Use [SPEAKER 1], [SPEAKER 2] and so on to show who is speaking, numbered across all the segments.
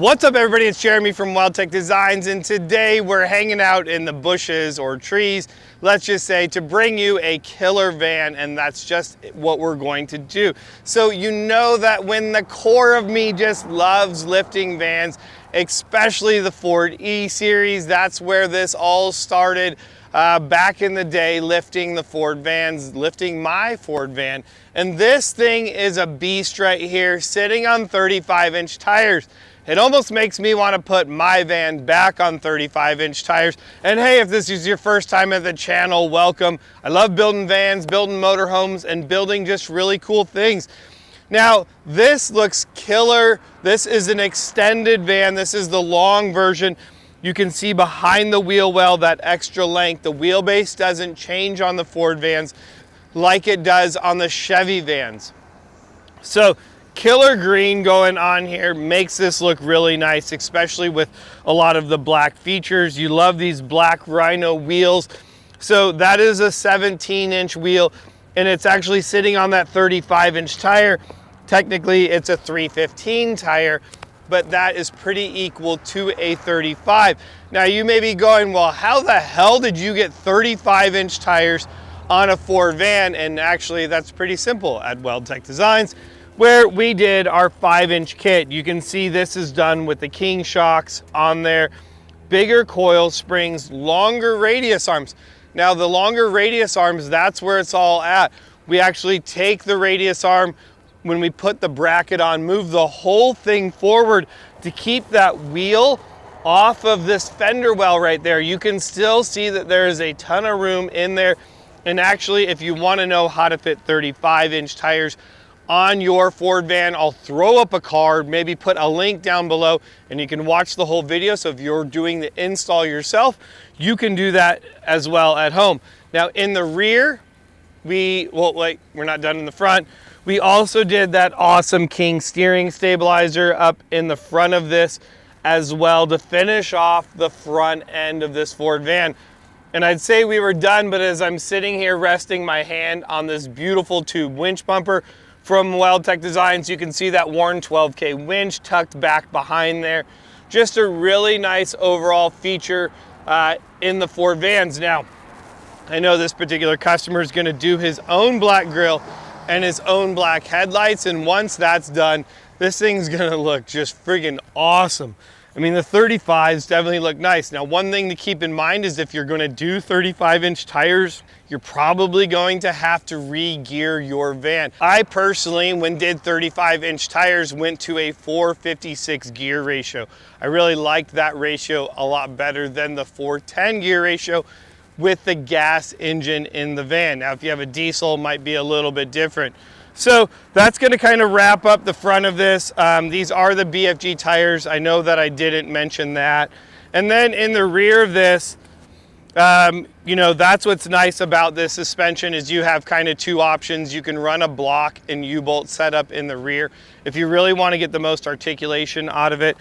[SPEAKER 1] What's up, everybody? It's Jeremy from Weldtec Designs, and today we're hanging out in the bushes or trees, let's just say, to bring you a killer van, and that's just what we're going to do. So you know that when the core of me just loves lifting vans, especially the Ford E-Series, that's where this all started. Back in the day, lifting the Ford vans, lifting my Ford van. And this thing is a beast right here, sitting on 35-inch tires. It almost makes me want to put my van back on 35-inch tires. And hey, if this is your first time at the channel, welcome. I love building vans, building motorhomes, and building just really cool things. Now, this looks killer. This is an extended van. This is the long version. You can see behind the wheel well that extra length. The wheelbase doesn't change on the Ford vans like it does on the Chevy vans. So killer green going on here makes this look really nice, especially with a lot of the black features. You love these black Rhino wheels. So that is a 17-inch wheel, and it's actually sitting on that 35-inch tire. Technically, it's a 315 tire, but that is pretty equal to a 35. Now you may be going, well, how the hell did you get 35-inch tires on a Ford van? And actually that's pretty simple at Weldtec Designs, where we did our 5-inch kit. You can see this is done with the King shocks on there, bigger coil springs, longer radius arms. Now the longer radius arms, that's where it's all at. We actually take the radius arm, when we put the bracket on, move the whole thing forward to keep that wheel off of this fender well right there. You can still see that there is a ton of room in there. And actually, if you want to know how to fit 35-inch tires on your Ford van, I'll throw up a card, maybe put a link down below, and you can watch the whole video. So if you're doing the install yourself, you can do that as well at home. Now in the rear, we're not done in the front. We also did that awesome King steering stabilizer up in the front of this as well to finish off the front end of this Ford van. And I'd say we were done, but as I'm sitting here resting my hand on this beautiful tube winch bumper from Weldtec Designs, you can see that Warn 12K winch tucked back behind there. Just a really nice overall feature in the Ford vans. Now, I know this particular customer is going to do his own black grille and his own black headlights, and once that's done, this thing's gonna look just friggin' awesome. I mean, the 35s definitely look nice. Now, one thing to keep in mind is if you're gonna do 35-inch tires, you're probably going to have to re-gear your van. I personally, when did 35-inch tires, went to a 456 gear ratio. I really liked that ratio a lot better than the 410 gear ratio with the gas engine in the van. Now, if you have a diesel, it might be a little bit different. So that's gonna kind of wrap up the front of this. These are the BFG tires. I know that I didn't mention that. And then in the rear of this, you know, that's what's nice about this suspension is you have kind of two options. You can run a block and U-bolt setup in the rear. If you really want to get the most articulation out of it,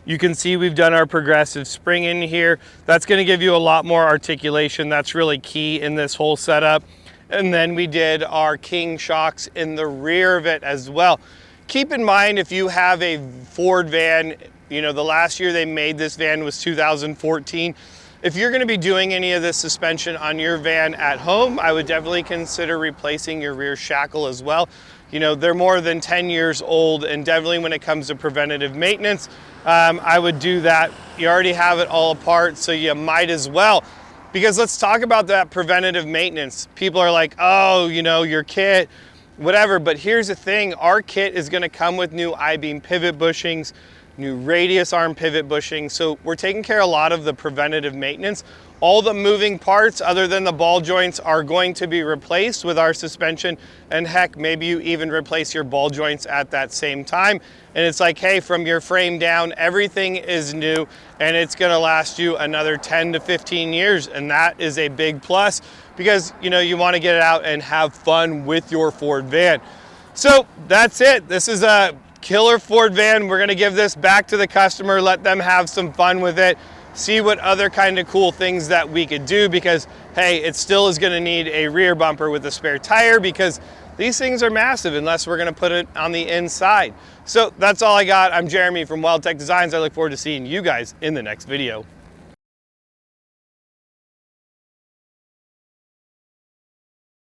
[SPEAKER 1] you can see we've done our progressive spring in here. That's going to give you a lot more articulation. That's really key in this whole setup. And then we did our King shocks in the rear of it as well. Keep in mind, if you have a Ford van, you know, the last year they made this van was 2014. If you're going to be doing any of this suspension on your van at home, I would definitely consider replacing your rear shackle as well. You know, they're more than 10 years old, and definitely when it comes to preventative maintenance, I would do that. You already have it all apart, so you might as well. Because let's talk about that preventative maintenance. People are like, oh, you know, your kit, whatever. But here's the thing, our kit is gonna come with new I-beam pivot bushings, new radius arm pivot bushings. So we're taking care of a lot of the preventative maintenance. All the moving parts other than the ball joints are going to be replaced with our suspension, and heck, maybe you even replace your ball joints at that same time. And it's like, hey, from your frame down, everything is new, and it's gonna last you another 10 to 15 years. And that is a big plus because, you know, you wanna get it out and have fun with your Ford van. So that's it. This is a killer Ford van. We're gonna give this back to the customer, let them have some fun with it, see what other kind of cool things that we could do, because hey, it still is going to need a rear bumper with a spare tire, because These things are massive unless we're gonna put it on the inside. So that's all I got. I'm Jeremy from Weldtec Designs. I look forward to seeing you guys in the next video.